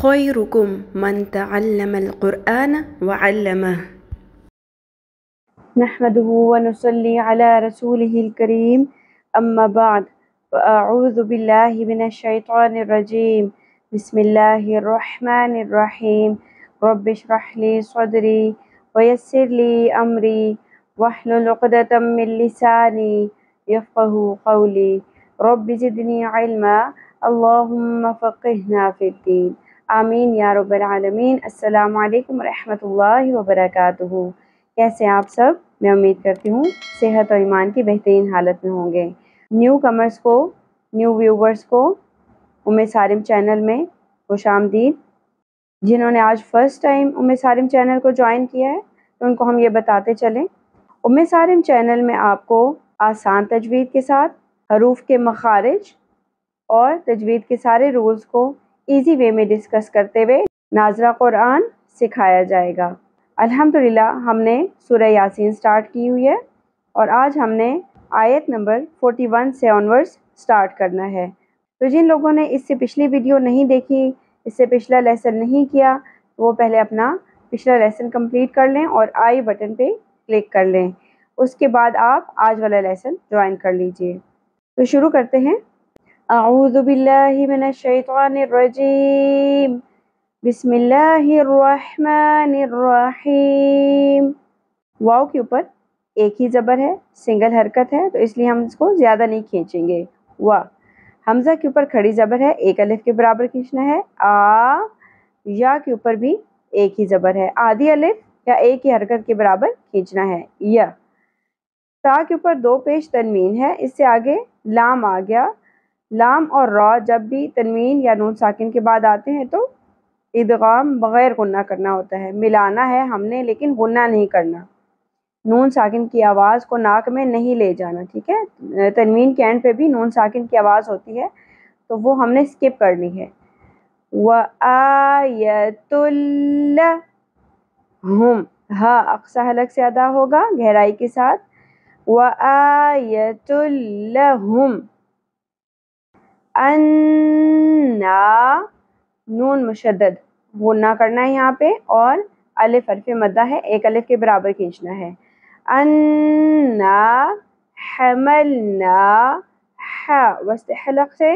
خيركم من تعلم القرآن وعلمه. نحمده ونصلي على رسوله الكريم أما بعد فأعوذ بالله من الشيطان الرجيم بسم الله الرحمن الرحيم رب اشرح لي صدري ويسر لي أمري واحلل عقدة من لساني يفقه قولي رب زدني علما اللهم فقهنا في الدين آمین یا رب العالمین۔ السلام علیکم ورحمۃ اللہ وبرکاتہ۔ کیسے ہیں آپ سب؟ میں امید کرتی ہوں صحت اور ایمان کی بہترین حالت میں ہوں گے۔ نیو کمرز کو، نیو ویورز کو سارم چینل میں خوش آمدید۔ جنہوں نے آج فرسٹ ٹائم سارم چینل کو جوائن کیا ہے تو ان کو ہم یہ بتاتے چلیں، سارم چینل میں آپ کو آسان تجوید کے ساتھ حروف کے مخارج اور تجوید کے سارے رولز کو ایزی وے میں ڈسکس کرتے ہوئے ناظرہ قرآن سکھایا جائے گا۔ الحمدللہ ہم نے سورہ یاسین سٹارٹ کی ہوئی ہے اور آج ہم نے آیت نمبر 41 سے آنورڈز سٹارٹ کرنا ہے۔ تو جن لوگوں نے اس سے پچھلی ویڈیو نہیں دیکھی، اس سے پچھلا لیسن نہیں کیا، وہ پہلے اپنا پچھلا لیسن کمپلیٹ کر لیں اور آئی بٹن پہ کلک کر لیں۔ اس کے بعد آپ آج والا لیسن جوائن کر لیجئے۔ تو شروع کرتے ہیں۔ اعوذ باللہ من الشیطان الرجیم بسم اللہ الرحمن الرحیم۔ واو کے اوپر ایک ہی زبر ہے، سنگل حرکت ہے، تو اس لیے ہم اس کو زیادہ نہیں کھینچیں گے۔ وا۔ حمزہ کے اوپر کھڑی زبر ہے، ایک الف کے برابر کھینچنا ہے۔ آ۔ یا کے اوپر بھی ایک ہی زبر ہے، آدھی الف یا ایک ہی حرکت کے برابر کھینچنا ہے۔ یا۔ تا کے اوپر دو پیش تنوین ہے، اس سے آگے لام آ گیا۔ لام اور را جب بھی تنوین یا نون ساکن کے بعد آتے ہیں تو ادغام بغیر غنہ کرنا ہوتا ہے، ملانا ہے ہم نے لیکن غنہ نہیں کرنا۔ نون ساکن کی آواز کو ناک میں نہیں لے جانا، ٹھیک ہے؟ تنوین کے اینڈ پہ بھی نون ساکن کی آواز ہوتی ہے تو وہ ہم نے اسکپ کرنی ہے۔ وَآیَةٌ لَّهُمْ، ہا اقصی حلق سے ادا ہوگا گہرائی کے ساتھ۔ وَآیَةٌ لَّهُمْ اَنَّا، نون مشدد غنہ کرنا ہے یہاں پہ اور الف حرف مدہ ہے، ایک الف کے برابر کھینچنا ہے۔ اَنَّا حَمَلْنَا، ہا وسط حلق سے،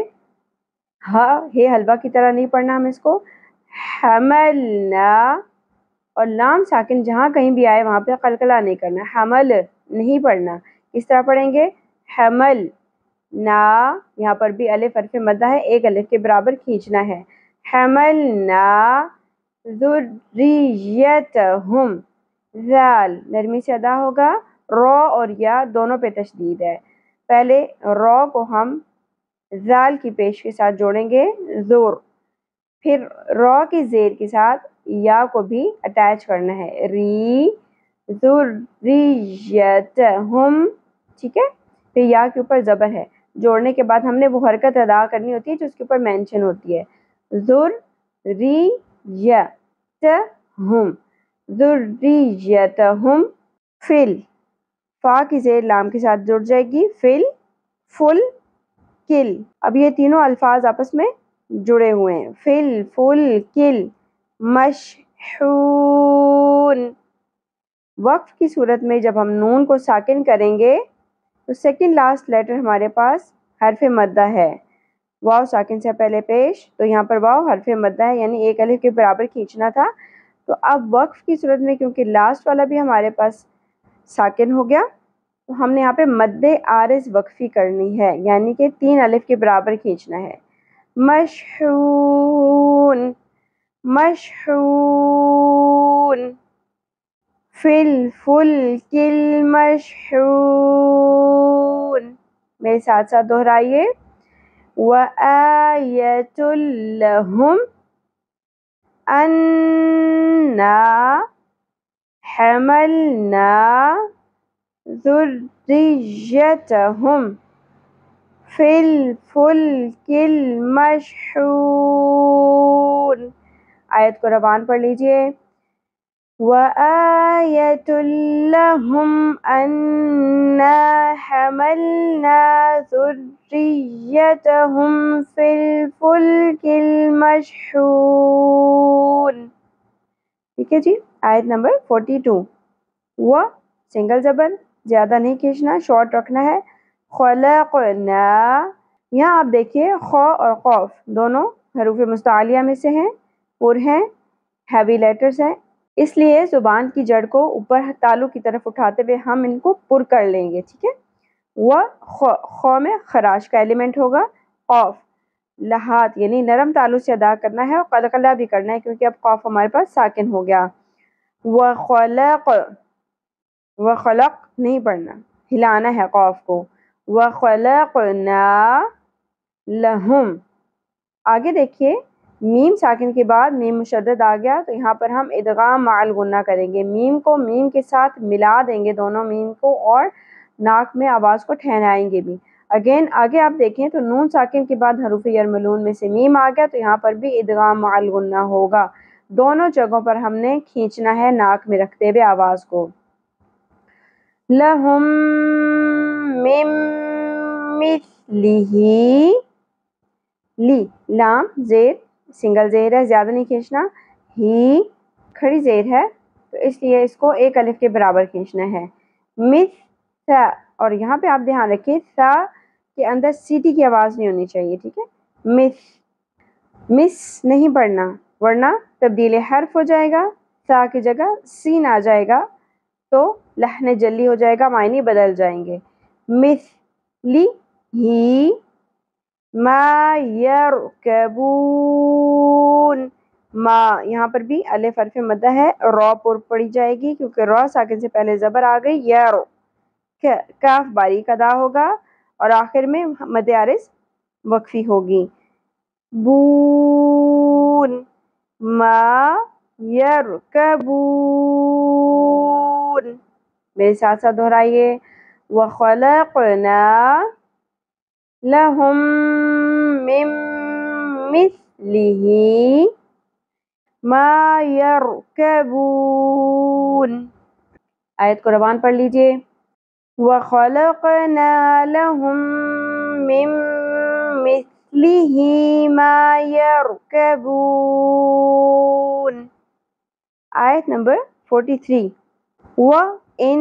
ہا ہے حلوہ کی طرح نہیں پڑھنا ہم اس کو۔ حَمَلْنَا، اور لام ساکن جہاں کہیں بھی آئے وہاں پہ قلقلہ نہیں کرنا، حمل نہیں پڑھنا۔ کس طرح پڑھیں گے؟ حمل نا، یہاں پر بھی الف حرف مدہ ہے، ایک الف کے برابر کھینچنا ہے۔ حملنا ذریتہم، ذال نرمی سے ادا ہوگا، را اور یا دونوں پہ تشدید ہے۔ پہلے را کو ہم ذال کی پیش کے ساتھ جوڑیں گے، زور، پھر را کی زیر کے ساتھ یا کو بھی اٹیچ کرنا ہے، ری ذریتہم، ٹھیک ہے؟ پھر یا کے اوپر زبر ہے، جوڑنے کے بعد ہم نے وہ حرکت ادا کرنی ہوتی ہے جو اس کے اوپر مینشن ہوتی ہے، ذریتہم، ذریتہم۔ فل، فا کی زیر لام کے ساتھ جڑ جائے گی، فل، فل، کل۔ اب یہ تینوں الفاظ آپس میں جڑے ہوئے ہیں، فل، فل، کل۔ مشحون، وقف کی صورت میں جب ہم نون کو ساکن کریں گے تو سیکنڈ لاسٹ لیٹر ہمارے پاس حرف مدہ ہے، واو ساکن سے پہلے پیش، تو یہاں پر واو حرف مدہ ہے یعنی ایک الف کے برابر کھینچنا تھا۔ تو اب وقف کی صورت میں کیونکہ لاسٹ والا بھی ہمارے پاس ساکن ہو گیا تو ہم نے یہاں پہ مد عارض وقفی کرنی ہے، یعنی کہ 3 الف کے برابر کھینچنا ہے۔ مشحون، مشحون۔ فی الفلک المشحون، میرے ساتھ ساتھ دہرائیے۔ وَآیَةٌ لَّهُمْ أَنَّا حَمَلْنَا ذُرِّيَّتَهُمْ فِي الْفُلْكِ الْمَشْحُونِ۔ آیت کو روان پڑھ لیجئے۔ وآية لهم أنا حملنا ذريتهم في الفلك المشحون. ٹھیک ہے جی. آیت نمبر 42. و سنگل زبر زیادہ نہیں کھینچنا، شارٹ رکھنا ہے. خلقنا، یہاں آپ دیکھیے خا اور قاف دونوں حروف مستعلیہ میں سے ہیں، پر ہیں، ہیوی لیٹرز ہیں، اس لیے زبان کی جڑ کو اوپر تالو کی طرف اٹھاتے ہوئے ہم ان کو پر کر لیں گے. ٹھیک ہے. و خا میں خراش کا ایلیمنٹ ہوگا. قاف لہات یعنی نرم تالو سے ادا کرنا ہے اور قلقلہ بھی کرنا ہے کیونکہ اب قاف ہمارے پاس ساکن ہو گیا. وخلق نہیں پڑھنا، ہلانا ہے قاف کو. وخلقنا لہم. آگے دیکھیے میم ساکن کے بعد میم مشدد آ گیا تو یہاں پر ہم ادغام مع الغنہ کریں گے. میم کو میم کے ساتھ ملا دیں گے، دونوں میم کو، اور ناک میں آواز کو ٹھہرائیں گے بھی. اگین آگے آپ دیکھیں تو نون ساکن کے بعد حروف یرملون میں سے میم آ گیا تو یہاں پر بھی ادغام مع الغنہ ہوگا. دونوں جگہوں پر ہم نے کھینچنا ہے ناک میں رکھتے ہوئے آواز کو. لہم من مثلہ، لی لام زیر سنگل زیر ہے، زیادہ نہیں کھینچنا. ہی کھڑی زیر ہے تو اس لیے اس کو ایک الف کے برابر کھینچنا ہے. مثا، اور یہاں پہ آپ دھیان رکھیے سا کے اندر سیٹی کی آواز نہیں ہونی چاہیے. ٹھیک ہے. مس نہیں پڑھنا ورنہ تبدیل حرف ہو جائے گا، سا کی جگہ سین آ جائے گا تو لحن جلی ہو جائے گا، معنی بدل جائیں گے. مثلی ہی ما یرکبون. ما یہاں پر بھی الف حرف مدہ ہے، را پر پڑی جائے گی کیونکہ را ساکن سے پہلے زبر آ گئی. یرو کاف باریک ادا ہوگا اور آخر میں مد عارض وقفی ہوگی. بون ما یرکبون. میرے ساتھ ساتھ دہرائیے. وخلقنا لہم من مثلہ ما یرکبون. آیت کو روان پڑھ لیجئے. وَخَلَقْنَا لَهُم مِّن مِّثْلِهِ مَا يَرْكَبُونَ. آیت نمبر 43. وَإِن،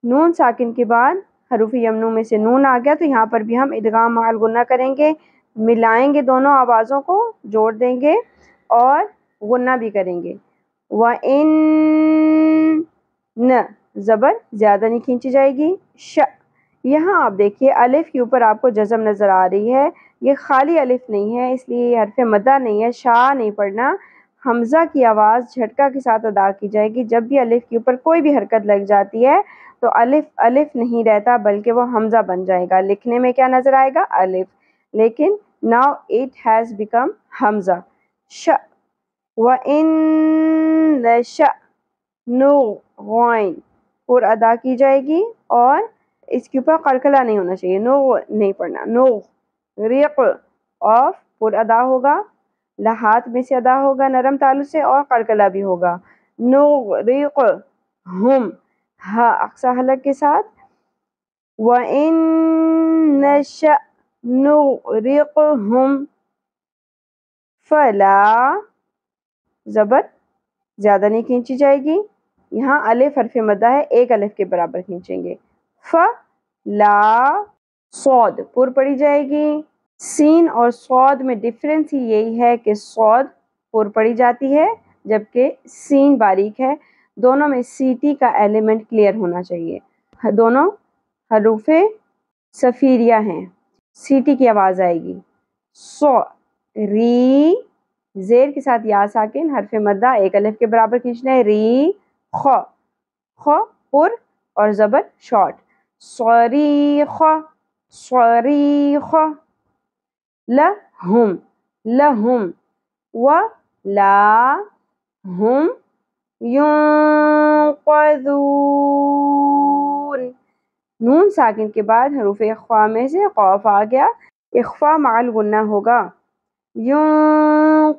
نون ساکن کے بعد حروف یمنوں میں سے نون آ گیا تو یہاں پر بھی ہم ادغام مع الغنہ کریں گے، ملائیں گے دونوں آوازوں کو، جوڑ دیں گے اور غنہ بھی کریں گے. وَإِن، زبر زیادہ نہیں کھینچی جائے گی. یہاں آپ دیکھیے الف کے اوپر آپ کو جزم نظر آ رہی ہے، یہ خالی الف نہیں ہے اس لیے یہ حرف مدہ نہیں ہے، شا نہیں پڑھنا. حمزہ کی آواز جھٹکا کے ساتھ ادا کی جائے گی. جب بھی الف کے اوپر کوئی بھی حرکت لگ جاتی ہے تو الف نہیں رہتا بلکہ وہ حمزہ بن جائے گا. لکھنے میں کیا نظر آئے گا؟ الف، لیکن now it has become حمزہ. وَإِن نَشَأْ نُغْوَئْن پر ادا کی جائے گی اور اس کے اوپر قلقلہ نہیں ہونا چاہیے، نو نہیں پڑھنا. نغرق آف پر ادا ہوگا، لہات میں سے ادا ہوگا نرم تالو سے اور قلقلہ بھی ہوگا. نغرق ہم ہا اقصا حلق کے ساتھ. وَإِن نَشَأْ نُغْرِقْهُمْ فَلَا، زبر زیادہ نہیں کھینچی جائے گی، یہاں الف حرف مدہ ہے، ایک الف کے برابر کھینچیں گے. فَلا، صاد پر پڑی جائے گی. سین اور صاد میں ڈفرینس ہی یہی ہے کہ صاد پر پڑی جاتی ہے جبکہ سین باریک ہے. دونوں میں سیٹی کا ایلیمنٹ کلیئر ہونا چاہیے. دونوں حروف صفیریہ ہیں، سیٹی کی آواز آئے گی. ری، زیر کے ساتھ یا ساکن حرف مدہ ایک الف کے برابر کھینچنا ہے. ری خ پر اور زبر شارٹ. صریخ صریخ. لہم لہم. ولا ہم ینقذون. نون ساکن کے بعد حروف اخفا میں سے قاف آ گیا، اخفا مع الغنہ ہوگا. ینقذون،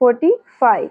45।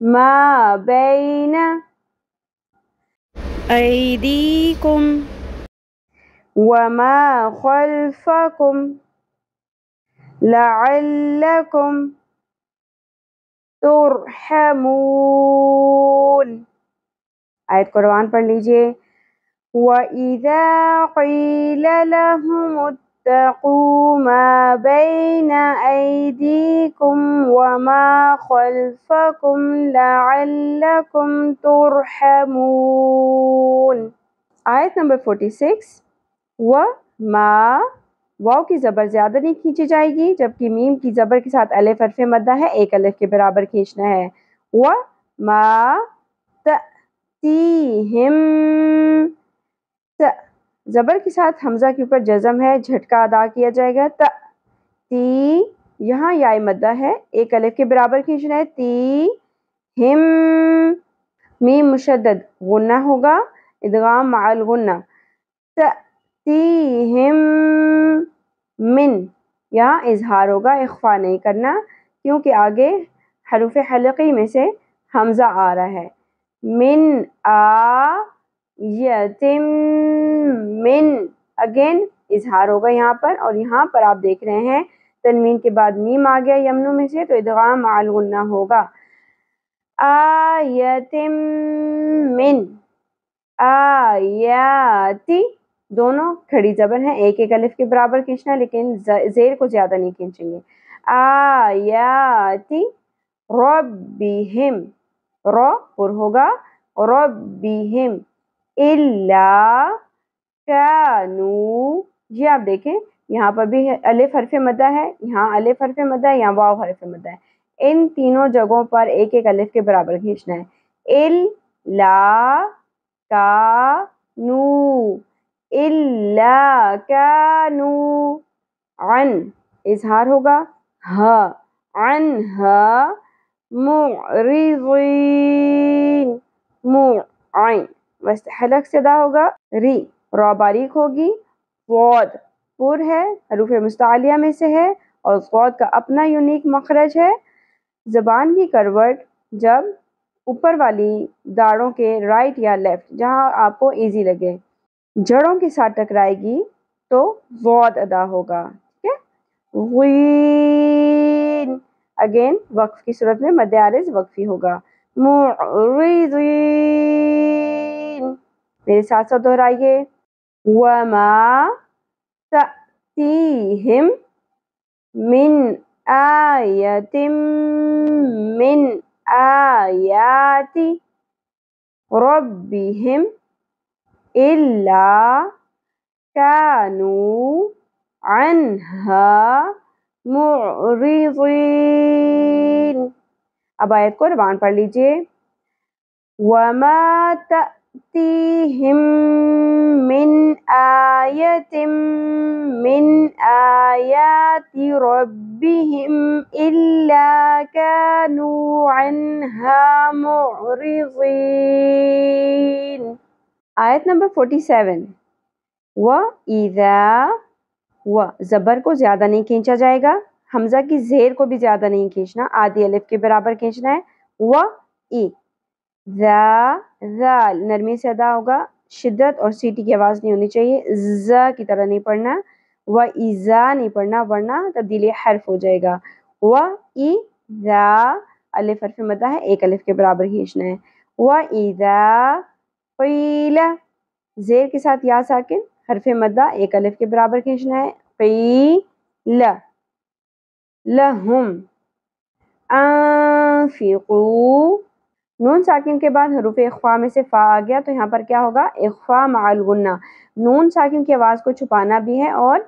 ما بين أيديكم وما خلفكم لعلكم ترحمون. آیت کو روان پڑھ لیجئے. وَإِذَا قِيلَ لَهُمُ اتَّقُوا مَا بَيْنَ أَيْدِيكُمْ وَمَا خَلْفَكُمْ لَعَلَّكُمْ تُرْحَمُونَ. آیت نمبر 46. وَمَا واو کی زبر زیادہ نہیں کھینچی جائے گی، جبکہ میم کی زبر کے ساتھ الف حرف مدہ ہے، ایک الف کے برابر کھینچنا ہے. وَمَا تَأْتِيهِمْ زبر کے ساتھ حمزہ کے اوپر جزم ہے، جھٹکا ادا کیا جائے گا. تی یہاں یا مدہ ہے، ایک الف کے برابر کھینچنا ہے. تی ہم میم مشدد غنہ ہوگا، ادغام مع الغنہ. تِہم من یہاں اظہار ہوگا، اخفا نہیں کرنا کیونکہ آگے حروف حلقی میں سے حمزہ آ رہا ہے. من آیتم من اگین اظہار ہوگا یہاں پر، اور یہاں پر آپ دیکھ رہے ہیں تنوین کے بعد میم آ گیا یمنوں میں سے، تو ادغام مع الغنہ ہوگا. آیتم من آیاتی دونوں کھڑی زبر ہیں، ایک ایک الف کے برابر کھینچنا ہے، لیکن زیر کو زیادہ نہیں کھینچیں گے. آیاتی ربہم رو پر ہوگا، ربہم الا کانو. یہ آپ دیکھیں یہاں پر بھی الف حرف مدہ ہے، یہاں الف حرف مدہ ہے، یہاں واو حرف مدہ ہے. ان تینوں جگہوں پر ایک ایک الف کے برابر کھینچنا ہے. الا کانو الا کانو. عن اظہار ہوگا، ہا عنہا معرضین. عین وسط حلق سے ادا ہوگا. ری را باریک ہوگی. ضاد پر ہے، حروف مستعلیہ میں سے ہے، اور ضاد کا اپنا یونیک مخرج ہے. زبان کی کروٹ جب اوپر والی داڑوں کے رائٹ یا لیفٹ جہاں آپ کو ایزی لگے جڑوں کے ساتھ ٹکرائے گی تو ضاد ادا ہوگا. ٹھیک ہے. غین اگین وقف کی صورت میں مد عارض وقفی ہوگا. معرضین میرے ساتھ ساتھ دہرائیے. وَمَا تَأْتِيهِمْ مِنْ آیَةٍ مِنْ آیَاتِ رَبِّهِمْ إِلَّا كَانُوا عَنْهَا مُعْرِضِينَ. اب آیت کو روان پڑھ لیجئے. وَمَا تَأْتِيهِمْ مِنْ آیَةٍ مِنْ آیَاتِ رَبِّهِمْ إِلَّا كَانُوا عَنْهَا مُعْرِضِينَ. آیت نمبر 47. وَإِذَا زبر کو زیادہ نہیں کھینچا جائے گا، حمزہ کی زیر کو بھی زیادہ نہیں کھینچنا، آدھی الف کے برابر کھینچنا ہے. ذال نرمی سے ادا ہوگا، شدت اور سیٹی کی آواز نہیں ہونی چاہیے، ز کی طرح نہیں پڑھنا. وَإِذَا نہیں پڑھنا ورنہ تبدیلی حرف ہو جائے گا. وَإِذَا الف حرف مدہ ہے، ایک الف کے برابر کھینچنا ہے. وَإِذَا قِیلَ زیر کے ساتھ یا ساکن حرف مدہ ایک الف کے برابر کھینچنا ہے. قیل لہم انفقوا نون ساکن کے بعد حروف اخفا میں سے فا آ گیا تو یہاں پر کیا ہوگا؟ اخفا مع الغنہ. نون ساکن کی آواز کو چھپانا بھی ہے اور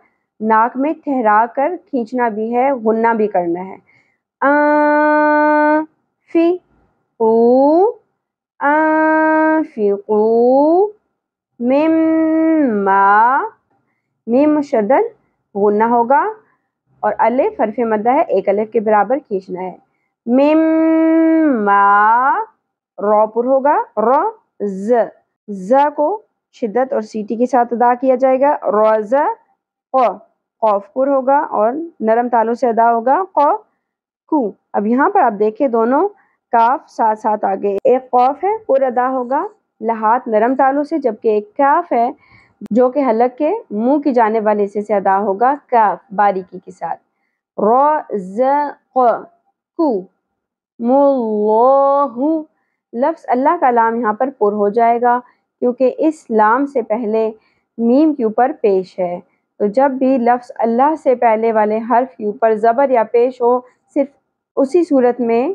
ناک میں ٹھہرا کر کھینچنا بھی ہے، غنہ بھی کرنا ہے. انفقوا مما میم مشدد غنہ ہوگا اور الف حرف مدہ ہے، ایک الف کے برابر کھینچنا ہے. مما رو پر ہوگا، ز کو شدت اور سیٹی کے ساتھ ادا کیا جائے گا. روز قوف پر ہوگا اور نرم تالوں سے ادا ہوگا. کو. اب یہاں پر آپ دیکھیں دونوں کاف ساتھ ساتھ آگے. ایک قوف ہے پر ادا ہوگا لحاظ نرم تالوں سے، جبکہ ایک کاف ہے جو کہ حلق کے منہ کی جانب والے حصے سے ادا ہوگا کاف باریکی کے ساتھ. رزق کو ملہ. لفظ اللہ کا لام یہاں پر پر ہو جائے گا کیونکہ اس لام سے پہلے میم کے اوپر پیش ہے. تو جب بھی لفظ اللہ سے پہلے والے حرف کے اوپر زبر یا پیش ہو صرف اسی صورت میں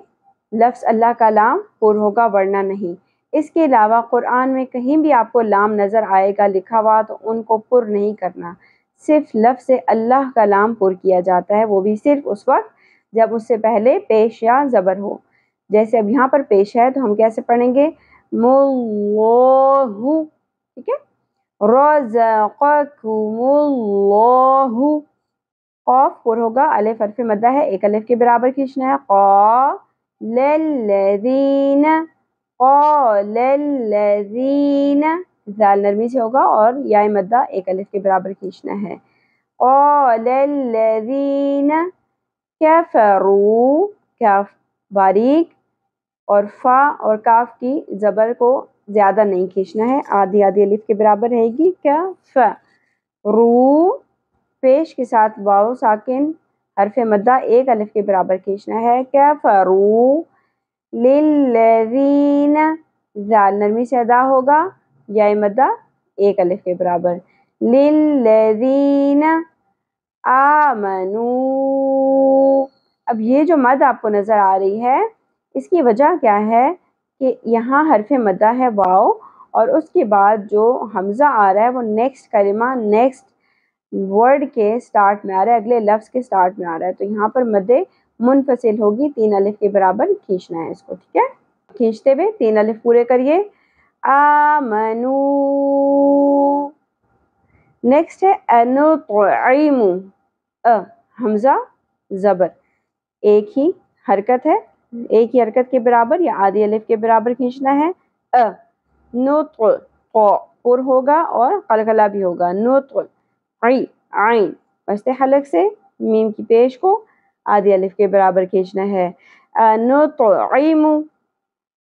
لفظ اللہ کا لام پر ہوگا، ورنہ نہیں. اس کے علاوہ قرآن میں کہیں بھی آپ کو لام نظر آئے گا لکھا ہوا تو ان کو پر نہیں کرنا، صرف لفظ اللہ کا لام پر کیا جاتا ہے، وہ بھی صرف اس وقت جب اس سے پہلے پیش یا زبر ہو. جیسے اب یہاں پر پیش ہے تو ہم کیسے پڑھیں گے؟ ملہ. ٹھیک ہے. رزقکم اللہ. قاف پر ہوگا، الف حرف مدہ ہے، ایک الف کے برابر کھینچنا ہے. قال الذین، قال الذین، زال نرمی سے ہوگا اور یا مدہ ایک الف کے برابر کھینچنا ہے. قال الذین کفروا، کاف باریک اور فا اور کاف کی زبر کو زیادہ نہیں کھینچنا ہے، آدھی آدھی الف کے برابر رہے گی. کف رو پیش کے ساتھ واو ساکن حرف مدہ ایک الف کے برابر کھینچنا ہے. کفروا للذین، زال نرمی سے ادا ہوگا، یا مدہ ایک الف کے برابر. للذین آمنوا. اب یہ جو مد آپ کو نظر آ رہی ہے اس کی وجہ کیا ہے کہ یہاں حرف مدہ ہے واو، اور اس کے بعد جو حمزہ آ رہا ہے وہ نیکسٹ کلمہ نیکسٹ ورڈ کے سٹارٹ میں آ رہا ہے، اگلے لفظ کے سٹارٹ میں آ رہا ہے. تو یہاں پر مد منفصل ہوگی، تین الف کے برابر کھینچنا ہے اس کو. ٹھیک ہے. کھینچتے ہوئے تین الف پورے کریے. آمنو. نیکسٹ ہے انطعم. حمزہ زبر، ایک ہی حرکت ہے، ایک ہی حرکت کے برابر یا آدھی الف کے برابر کھینچنا ہے. نطع پر ہوگا اور قلقلہ بھی ہوگا. نطع عین وسط حلق سے میم کی پیش کو آدھی الف کے برابر کھینچنا ہے. نطعم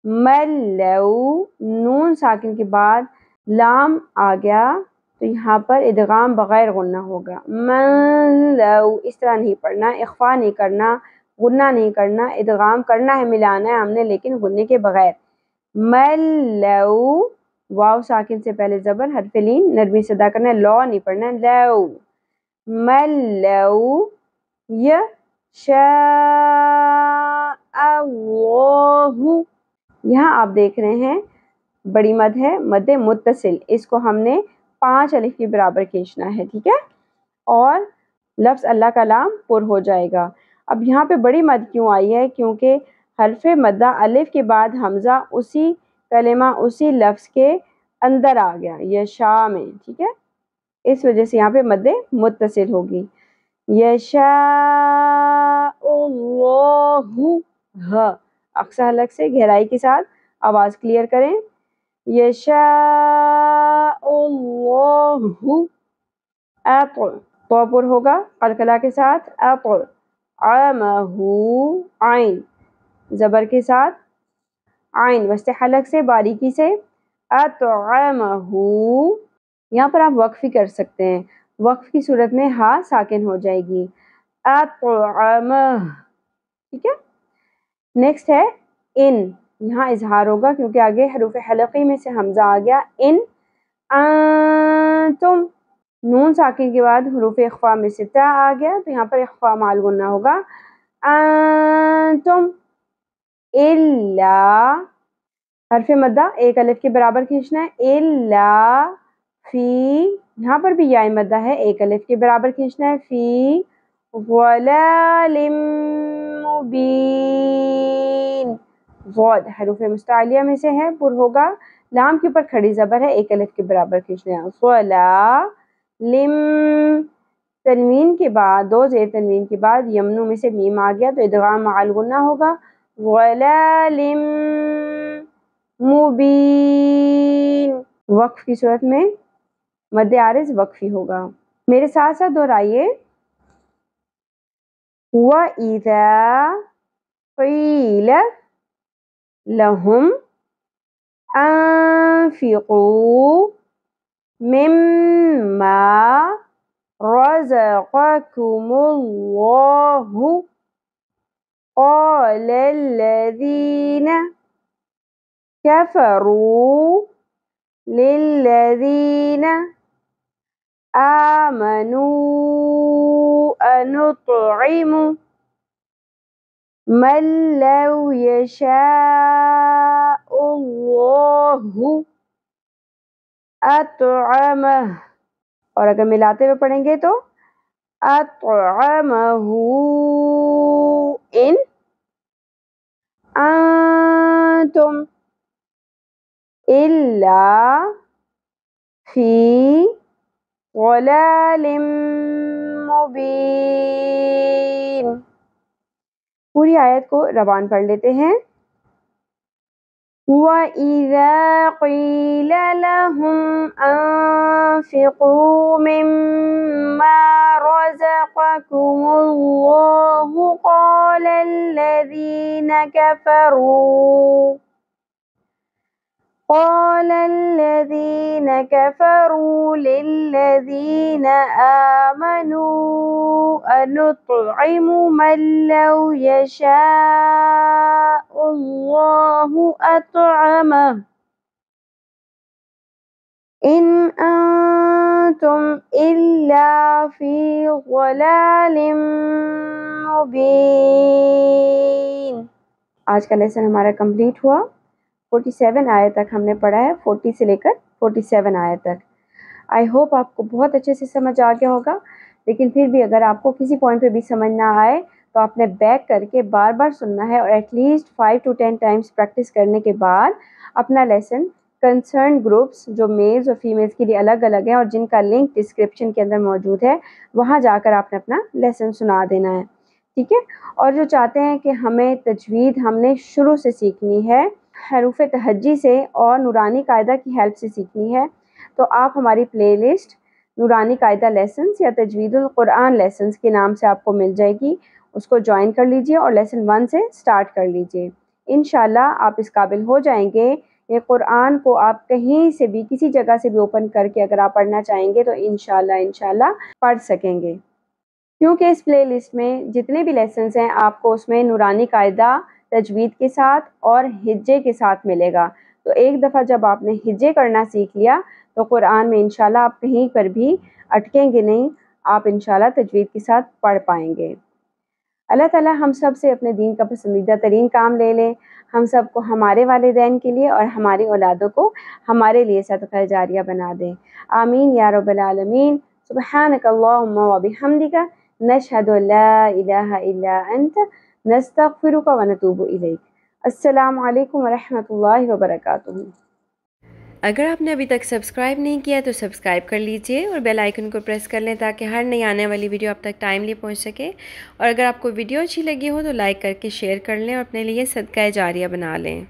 من لو. نون ساکن کے بعد لام آ گیا تو یہاں پر ادغام بغیر غنہ ہوگا. من لو اس طرح نہیں پڑھنا، اخفا نہیں کرنا، غنہ نہیں کرنا، ادغام کرنا ہے، ملانا ہے ہم نے لیکن غنے کے بغیر. من لو واو ساکن سے پہلے زبر حرف لین نرمی سے ادا کرنا ہے، لو نہیں پڑھنا ہے. لو من لو یشاء اللہ. یہاں آپ دیکھ رہے ہیں بڑی مد ہے، مد متصل، اس کو ہم نے 5 الف کے برابر کھینچنا ہے. ٹھیک ہے. اور لفظ اللہ کا لام پر ہو جائے گا. اب یہاں پہ بڑی مد کیوں آئی ہے؟ کیونکہ حرف مدہ الف کے بعد حمزہ اسی کلمہ اسی لفظ کے اندر آ گیا یشاء میں. ٹھیک ہے. اس وجہ سے یہاں پہ مد متصل ہوگی. یشاء اللہ. اقصی حلق سے گہرائی کے ساتھ آواز کلیئر کریں. یشاء اللہ. اطع تو پر ہوگا قلقلہ کے ساتھ. اطع عمہ عین زبر کے ساتھ عین وسط حلق سے باریکی سے. اطعمہ. یہاں پر آپ وقف ہی کر سکتے ہیں، وقف کی صورت میں ہا ساکن ہو جائے گی. اطعمہ. ٹھیک ہے. نیکسٹ ہے ان. یہاں اظہار ہوگا کیونکہ آگے حروف حلقی میں سے حمزہ آ گیا. ان انتم. نون ساکن کے بعد حروف اخفا میں سے تا آ گیا تو یہاں پر اخفا مال غنہ ہوگا. انتم الا. حرف مدہ ایک الف کے برابر کھینچنا ہے. الا فی. یہاں پر بھی یا مدہ ہے، ایک الف کے برابر کھینچنا ہے. فی ضلال مبین. ضاد حروف مستعلیہ میں سے ہے، پر ہوگا، لام کے اوپر کھڑی زبر ہے، ایک الف کے برابر کھینچنا ہے. ضلال تنوین کے بعد دو زیر تنوین کے بعد یمنو میں سے میم آ گیا تو ادغام مع الغنہ ہوگا. ضلال مبین. وقف کی صورت میں مد عارض وقفی ہوگا. میرے ساتھ ساتھ دہرائیے. وَإِذَا قِيلَ لَهُمْ أَنفِقُوا مِمَّا رَزَقَكُمُ اللَّهُ قَالَ الَّذِينَ كَفَرُوا لِلَّذِينَ آمَنُوا أَنُطْعِمُ مَن لَّوْ يَشَاءُ اللَّهُ أَطْعَمَهُ، اور اگر ملاتے ہوئے پڑھیں گے تو أَطْعَمَهُ إِنْ أَنْتُمْ إِلَّا فِي ضَلَالٍ مُبِينٍ۔ پوری آیت کو زبان پڑھ لیتے ہیں۔ وَإِذَا قِيلَ لَهُمْ أَنفِقُوا مِمَّا رَزَقَكُمُ اللَّهُ قَالَ الَّذِينَ كَفَرُوا لِلَّذِينَ آمَنُوا أَنُطْعِمُ مَن لَّوْ يَشَاءُ اللَّهُ أَطْعَمَهُ إِنْ أَنْتُمْ إِلَّا فِي ضَلَالٍ مُبِينٍ۔ آج کا لیسن ہمارا کمپلیٹ ہوا۔ 47 آیت تک ہم نے پڑھا ہے، 40 سے لے کر 47 آیت تک۔ آئی ہوپ آپ کو بہت اچھے سے سمجھ آ گیا ہوگا، لیکن پھر بھی اگر آپ کو کسی پوائنٹ پہ بھی سمجھ نہ آئے تو آپ نے بیک کر کے بار بار سننا ہے، اور at least 5 to 10 times practice کرنے کے بعد اپنا لیسن کنسرن گروپس جو میلز اور فیمیلز کے لیے الگ الگ ہیں اور جن کا لنک ڈسکرپشن کے اندر موجود ہے، وہاں جا کر آپ نے اپنا لیسن سنا دینا ہے، ٹھیک ہے؟ اور جو چاہتے ہیں کہ ہمیں تجوید ہم نے شروع سے سیکھنی ہے، حروف تہجی سے اور نورانی قاعدہ کی ہیلپ سے سیکھنی ہے، تو آپ ہماری پلے لسٹ نورانی قاعدہ لیسنز یا تجوید القرآن لیسنز کے نام سے آپ کو مل جائے گی، اس کو جوائن کر لیجئے اور لیسن 1 سے سٹارٹ کر لیجئے۔ انشاءاللہ آپ اس قابل ہو جائیں گے، یہ قرآن کو آپ کہیں سے بھی کسی جگہ سے بھی اوپن کر کے اگر آپ پڑھنا چاہیں گے تو انشاءاللہ پڑھ سکیں گے، کیونکہ اس پلے لسٹ میں جتنے بھی لیسنز ہیں آپ کو اس میں نورانی قاعدہ تجوید کے ساتھ اور ہجے کے ساتھ ملے گا۔ تو ایک دفعہ جب آپ نے ہجے کرنا سیکھ لیا تو قرآن میں انشاءاللہ آپ کہیں پر بھی اٹکیں گے نہیں، آپ انشاءاللہ تجوید کے ساتھ پڑھ پائیں گے۔ اللہ تعالی ہم سب سے اپنے دین کا پسندیدہ ترین کام لے لیں، ہم سب کو ہمارے والدین کے لیے اور ہماری اولادوں کو ہمارے لیے صدقہ جاریہ بنا دیں، آمین یا رب العالمین۔ سبحانک اللہم و بحمدک، نشہد ان لا الہ الا انت، نستغفرک و نتوب الیک۔ السلام علیکم ورحمۃ اللہ وبرکاتہ۔ اگر آپ نے ابھی تک سبسکرائب نہیں کیا تو سبسکرائب کر لیجئے اور بیل آئیکن کو پریس کر لیں تاکہ ہر نئی آنے والی ویڈیو آپ تک ٹائملی پہنچ سکے، اور اگر آپ کو ویڈیو اچھی لگی ہو تو لائک کر کے شیئر کر لیں اور اپنے لیے صدقہ جاریہ بنا لیں۔